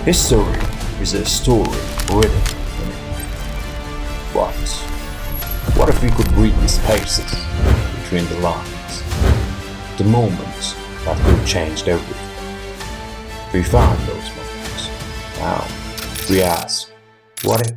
History is a story written in it. But what if we could read the spaces between the lines? The moments that could have changed everything. We found those moments. Now, we ask, what if?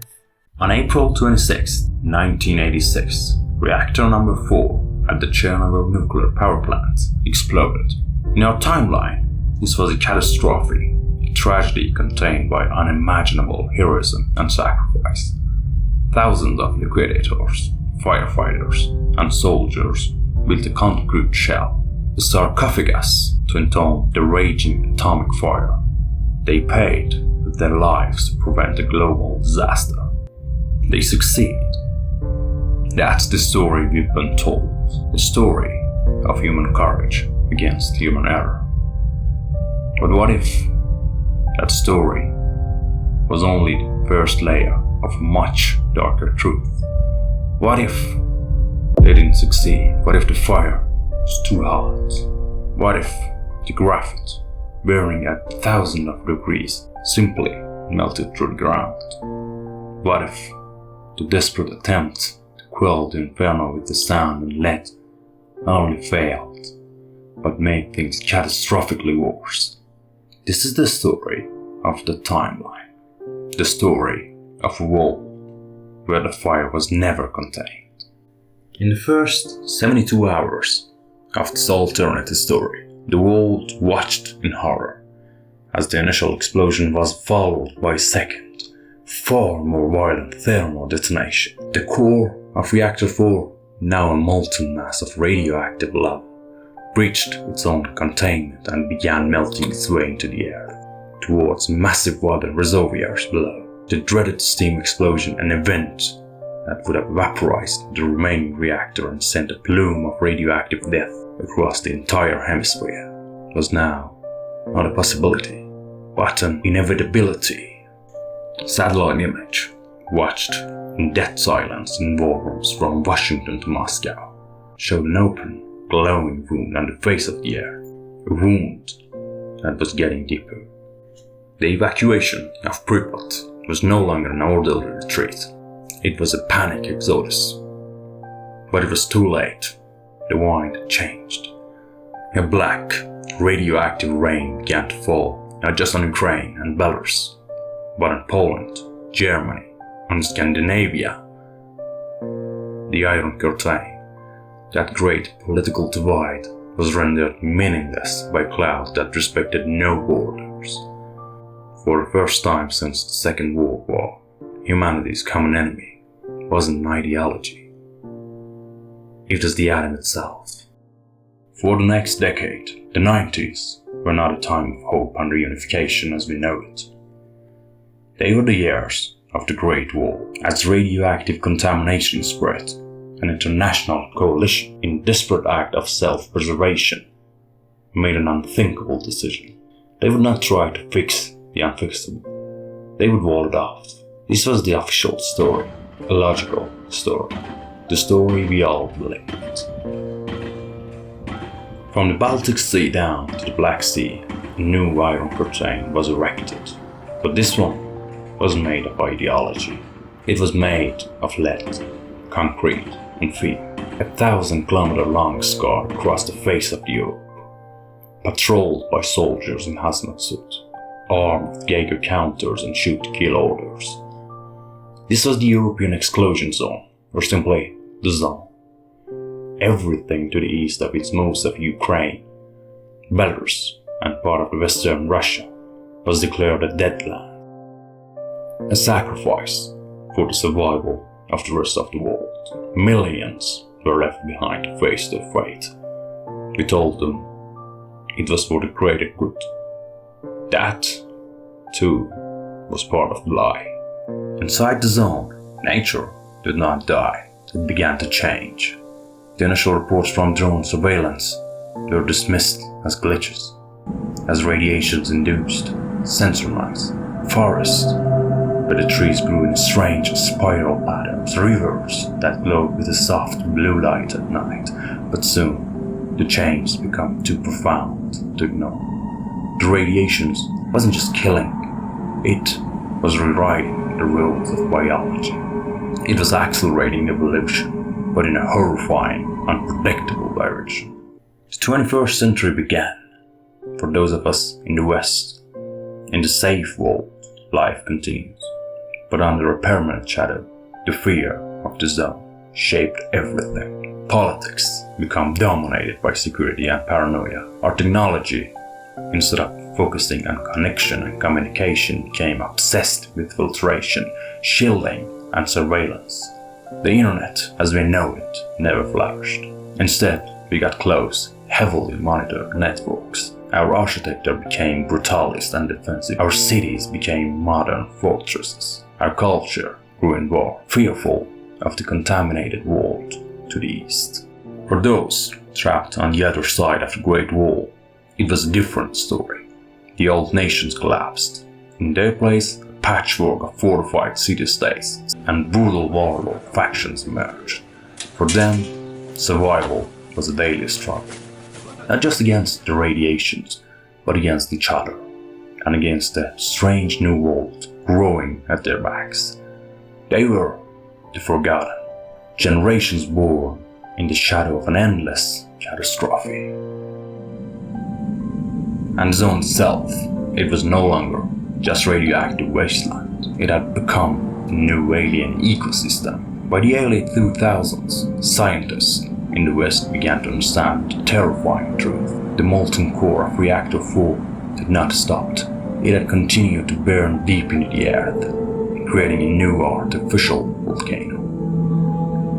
On April 26, 1986, reactor number 4 at the Chernobyl nuclear power plant exploded. In our timeline, this was a catastrophe, a tragedy contained by unimaginable heroism and sacrifice. Thousands of liquidators, firefighters, and soldiers built a concrete shell, the sarcophagus, to entomb the raging atomic fire. They paid with their lives to prevent a global disaster. They succeeded. That's the story we've been told, the story of human courage against human error. But what if that story was only the first layer of a much darker truth? What if they didn't succeed? What if the fire was too hot? What if the graphite, burning at thousands of degrees, simply melted through the ground? What if the desperate attempt to quell the inferno with the sand and lead not only failed, but made things catastrophically worse? This is the story of the timeline, the story of a world where the fire was never contained. In the first 72 hours of this alternative story, the world watched in horror as the initial explosion was followed by a second, far more violent thermal detonation. The core of Reactor 4, now a molten mass of radioactive lava, breached its own containment and began melting its way into the air, towards massive water reservoirs below. The dreaded steam explosion, an event that would have vaporized the remaining reactor and sent a plume of radioactive death across the entire hemisphere, was now not a possibility, but an inevitability. Satellite image, watched in dead silence in war rooms from Washington to Moscow, showed an open, glowing wound on the face of the air, a wound that was getting deeper. The evacuation of Pripyat was no longer an orderly retreat. It was a panic exodus. But it was too late. The wind changed. A black, radioactive rain began to fall, not just on Ukraine and Belarus, but on Poland, Germany, and Scandinavia. The Iron Curtain, that great political divide, was rendered meaningless by a cloud that respected no borders. For the first time since the Second World War, humanity's common enemy wasn't an ideology. It was the atom itself. For the next decade, the 90s were not a time of hope and reunification as we know it. They were the years of the Great War, as radioactive contamination spread. An international coalition, in desperate act of self-preservation, made an unthinkable decision. They would not try to fix the unfixable. They would wall it off. This was the official story, a logical story, the story we all believed. From the Baltic Sea down to the Black Sea, a new Iron Curtain was erected. But this one wasn't made of ideology. It was made of lead, concrete, and fear. 1,000-kilometer-long scar across the face of the earth, patrolled by soldiers in hazmat suits, armed with Geiger counters and shoot-to-kill orders. This was the European Exclusion Zone, or simply the zone. Everything to the east of its most of Ukraine, Belarus, and part of the western Russia was declared a dead land, a sacrifice for the survival of the rest of the world. Millions were left behind to face their fate. We told them it was for the greater good. That, too, was part of the lie. Inside the zone, nature did not die. It began to change. The initial reports from drone surveillance were dismissed as glitches, as radiations induced sensor noise. Forests, where the trees grew in strange spiral patterns, rivers that glowed with a soft blue light at night, but soon the change became too profound to ignore. The radiations wasn't just killing, It was rewriting the rules of biology. It was accelerating evolution, but in a horrifying, unpredictable direction. The 21st century began. For those of us in the West, in the safe world, life continues. But under a permanent shadow, the fear of the zone shaped everything. Politics became dominated by security and paranoia. Our technology, instead of focusing on connection and communication, became obsessed with filtration, shielding, and surveillance. The internet, as we know it, never flourished. Instead, we got close, heavily monitored networks. Our architecture became brutalist and defensive. Our cities became modern fortresses. Our culture grew in war, fearful of the contaminated world to the east. For those trapped on the other side of the Great Wall, it was a different story. The old nations collapsed. In their place, a patchwork of fortified city-states and brutal warlord factions emerged. For them, survival was a daily struggle. Not just against the radiations, but against each other, and against the strange new world growing at their backs. They were the forgotten, generations born in the shadow of an endless catastrophe. And the zone itself, it was no longer just radioactive wasteland. It had become a new alien ecosystem. By the early 2000s, scientists in the West began to understand the terrifying truth. The molten core of Reactor 4 had not stopped. It had continued to burn deep into the earth, creating a new artificial volcano.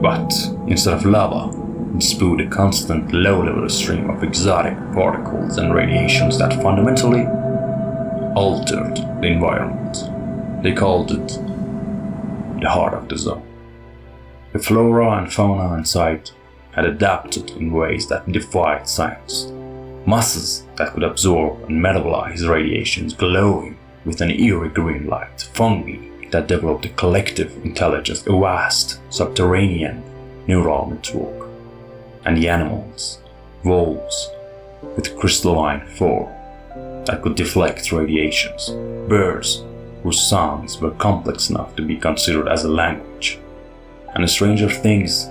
But instead of lava, it spewed a constant low-level stream of exotic particles and radiations that fundamentally altered the environment. They called it the heart of the zone. The flora and fauna inside had adapted in ways that defied science. Masses that could absorb and metabolize radiations glowing with an eerie green light. Fungi that developed a collective intelligence, a vast subterranean neural network. And the animals, wolves with crystalline fur that could deflect radiations. Birds whose songs were complex enough to be considered as a language. And the stranger things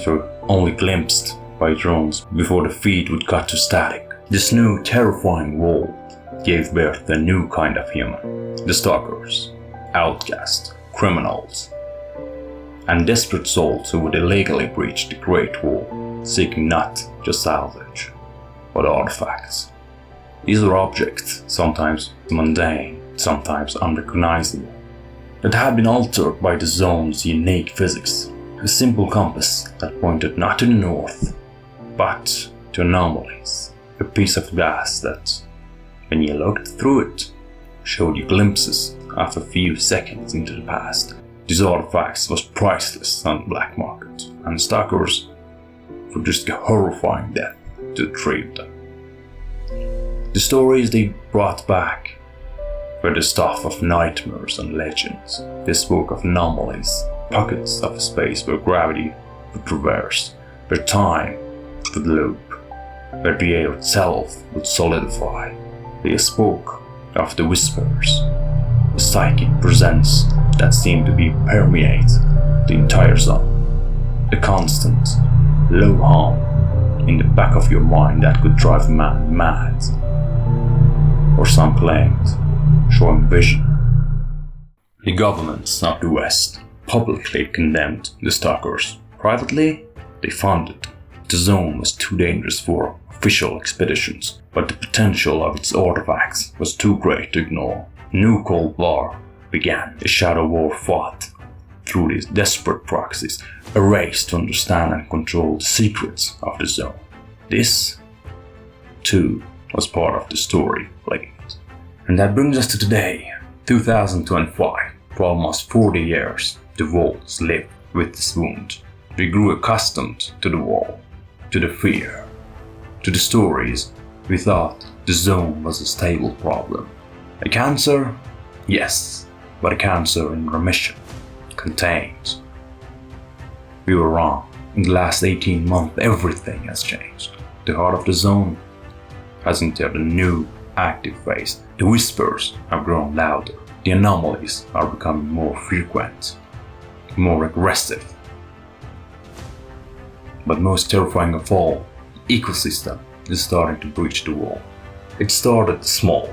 were only glimpsed by drones before the feed would cut to static. This new terrifying world gave birth to a new kind of human. The stalkers, outcasts, criminals, and desperate souls who would illegally breach the Great Wall, seeking not just salvage, but artifacts. These were objects, sometimes mundane, sometimes unrecognizable, that had been altered by the zone's unique physics. A simple compass that pointed not to the north, but to anomalies. A piece of glass that, when you looked through it, showed you glimpses of a few seconds into the past. These artifacts was priceless on the black market, and stalkers would risk a horrifying death to retrieve them. The stories they brought back were the stuff of nightmares and legends. They spoke of anomalies, pockets of space where gravity would traverse, where time would loop, where the air itself would solidify. They spoke of the whispers, the psychic presence that seemed to be permeate the entire zone, the constant, low hum in the back of your mind that could drive a man mad, or some claimed showing vision. The governments of the West publicly condemned the stalkers. Privately, they funded. The zone was too dangerous for official expeditions, but the potential of its artifacts was too great to ignore. A new Cold War began. A shadow war fought through these desperate proxies, a race to understand and control the secrets of the zone. This, too, was part of the story played. And that brings us to today, 2025. For almost 40 years, the walls lived with this wound. We grew accustomed to the wall, to the fear, to the stories. We thought the zone was a stable problem. A cancer? Yes, but a cancer in remission, contained. We were wrong. In the last 18 months, everything has changed. The heart of the zone has entered a new active phase. The whispers have grown louder. the anomalies are becoming more frequent, more aggressive. But most terrifying of all, the ecosystem is starting to breach the wall. It started small,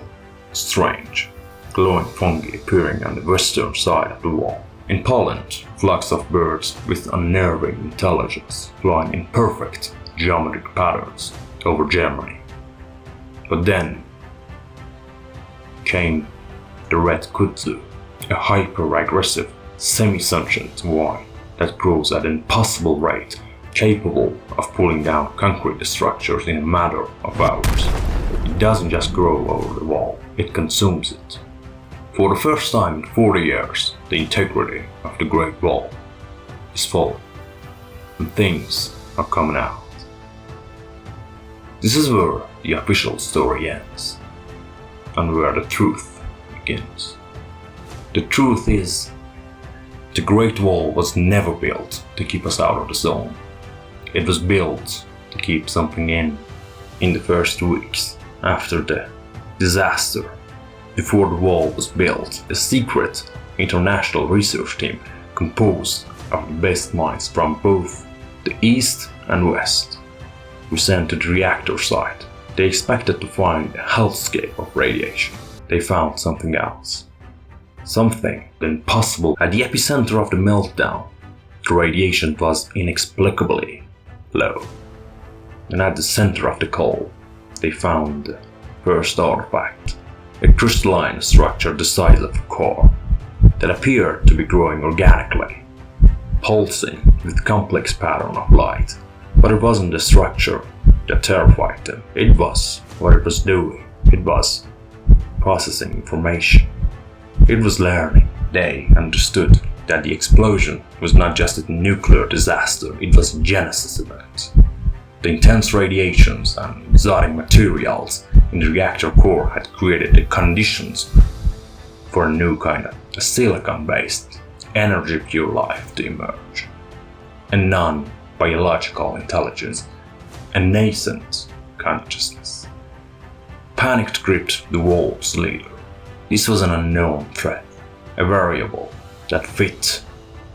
strange, glowing fungi appearing on the western side of the wall. In Poland, flocks of birds with unnerving intelligence flying in perfect geometric patterns over Germany. But then came the red kudzu, a hyper-aggressive, semi-sentient vine that grows at an impossible rate, capable of pulling down concrete structures in a matter of hours. It doesn't just grow over the wall, it consumes it. For the first time in 40 years, the integrity of the Great Wall is falling, and things are coming out. This is where the official story ends, and where the truth begins. The truth is, the Great Wall was never built to keep us out of the zone. It was built to keep something in the first weeks after the disaster. Before the wall was built, a secret international research team composed of the best minds from both the East and West were sent to the reactor site. They expected to find a hellscape of radiation. They found something else. Something impossible. At the epicenter of the meltdown, the radiation was inexplicably low. And at the center of the coal, they found the first artifact, a crystalline structure the size of a car that appeared to be growing organically, pulsing with complex pattern of light. But it wasn't the structure that terrified them, it was what it was doing. It was processing information. It was learning. They understood that the explosion was not just a nuclear disaster, it was a genesis event. The intense radiations and exotic materials in the reactor core had created the conditions for a new kind of silicon-based, energy-pure life to emerge. A non-biological intelligence, a nascent consciousness. Panic gripped the wall's leader. This was an unknown threat, a variable that fit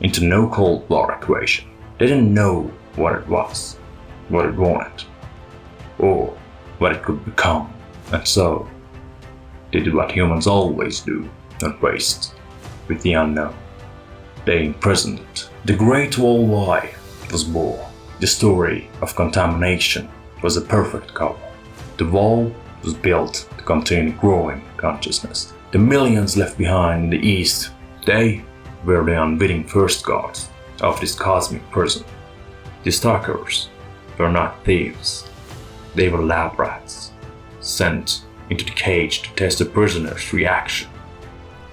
into no cold war equation. They didn't know what it was, what it wanted, or what it could become, and so they did what humans always do, not waste with the unknown. They imprisoned it. The Great Wall Lie was born. The story of contamination was a perfect cover. The wall was built to contain a growing consciousness. The millions left behind in the East, they were the unwitting first guards of this cosmic prison. The stalkers were not thieves. They were lab rats, sent into the cage to test the prisoner's reaction.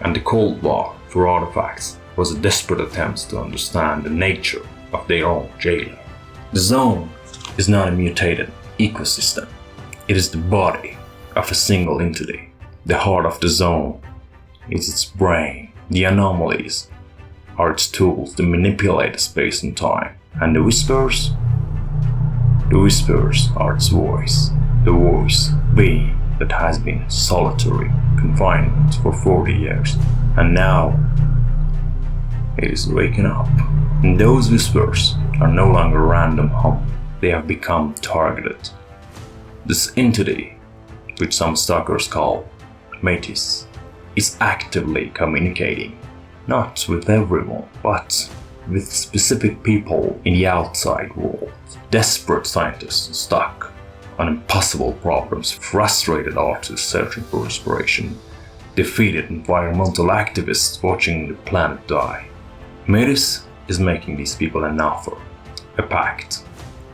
And the Cold War for artifacts was a desperate attempt to understand the nature of their own jailer. The zone is not a mutated ecosystem. It is the body of a single entity. The heart of the zone is its brain. The anomalies are its tools to manipulate space and time. And the whispers are its voice. The voice being that has been in solitary confinement for 40 years. And now it is waking up. And those whispers are no longer random hum. They have become targeted. This entity, which some stalkers call Métis, is actively communicating, not with everyone, but with specific people in the outside world. Desperate scientists stuck on impossible problems, frustrated artists searching for inspiration, defeated environmental activists watching the planet die. Métis is making these people an offer, a pact.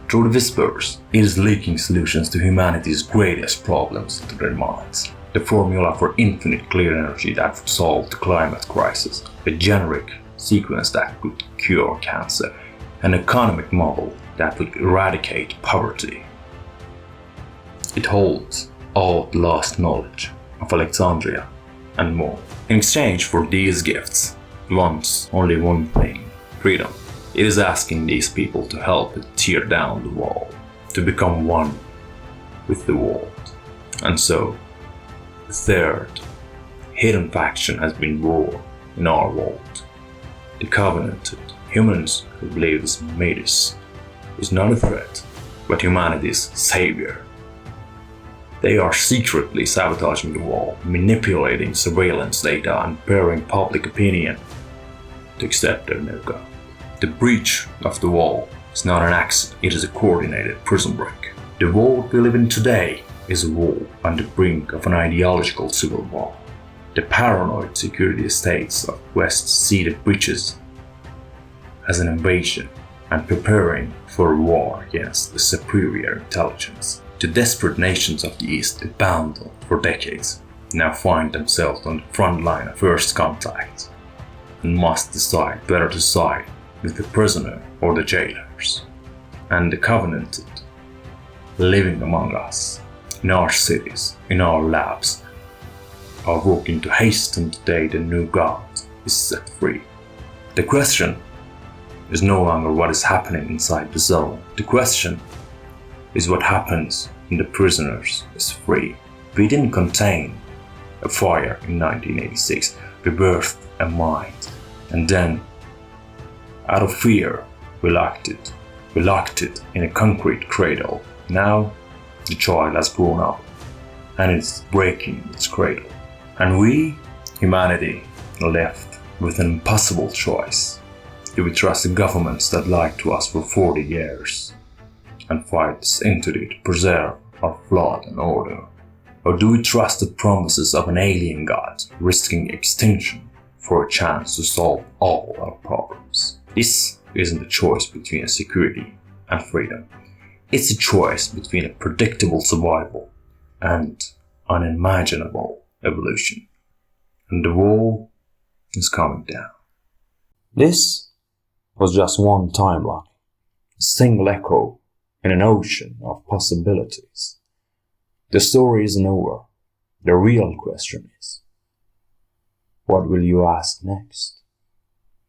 Through the whispers, it is leaking solutions to humanity's greatest problems into their minds. The formula for infinite clear energy that would solve the climate crisis, a generic sequence that could cure cancer, an economic model that would eradicate poverty. It holds all the lost knowledge of Alexandria and more. In exchange for these gifts, it wants only one thing: freedom. It is asking these people to help it tear down the wall, to become one with the world. And so, the third hidden faction has been born in our world. The Covenanted, humans who believe this Midas is not a threat, but humanity's savior. They are secretly sabotaging the wall, manipulating surveillance data and preparing public opinion to accept their new god. The breach of the wall is not an accident, it is a coordinated prison break. The world we live in today is a wall on the brink of an ideological civil war. The paranoid security states of West see the breaches as an invasion and preparing for a war against the superior intelligence. The desperate nations of the East, abandoned for decades, now find themselves on the front line of first contact and must decide whether to side with the prisoner or the jailers. And the Covenanted, living among us, in our cities, in our labs, are working to hasten the day the new god is set free. The question is no longer what is happening inside the zone. The question is what happens when the prisoners is free. We didn't contain a fire in 1986. We birthed a mind, and then, out of fear, we locked it in a concrete cradle. Now the child has grown up and it's breaking its cradle. And we, humanity, are left with an impossible choice. Do we trust the governments that lied to us for 40 years and fight us into it to preserve our flawed and order? Or do we trust the promises of an alien god risking extinction for a chance to solve all our problems? This isn't a choice between security and freedom. It's a choice between a predictable survival and unimaginable evolution. And the wall is coming down. This was just one timeline, a single echo in an ocean of possibilities. The story isn't over. The real question is, what will you ask next?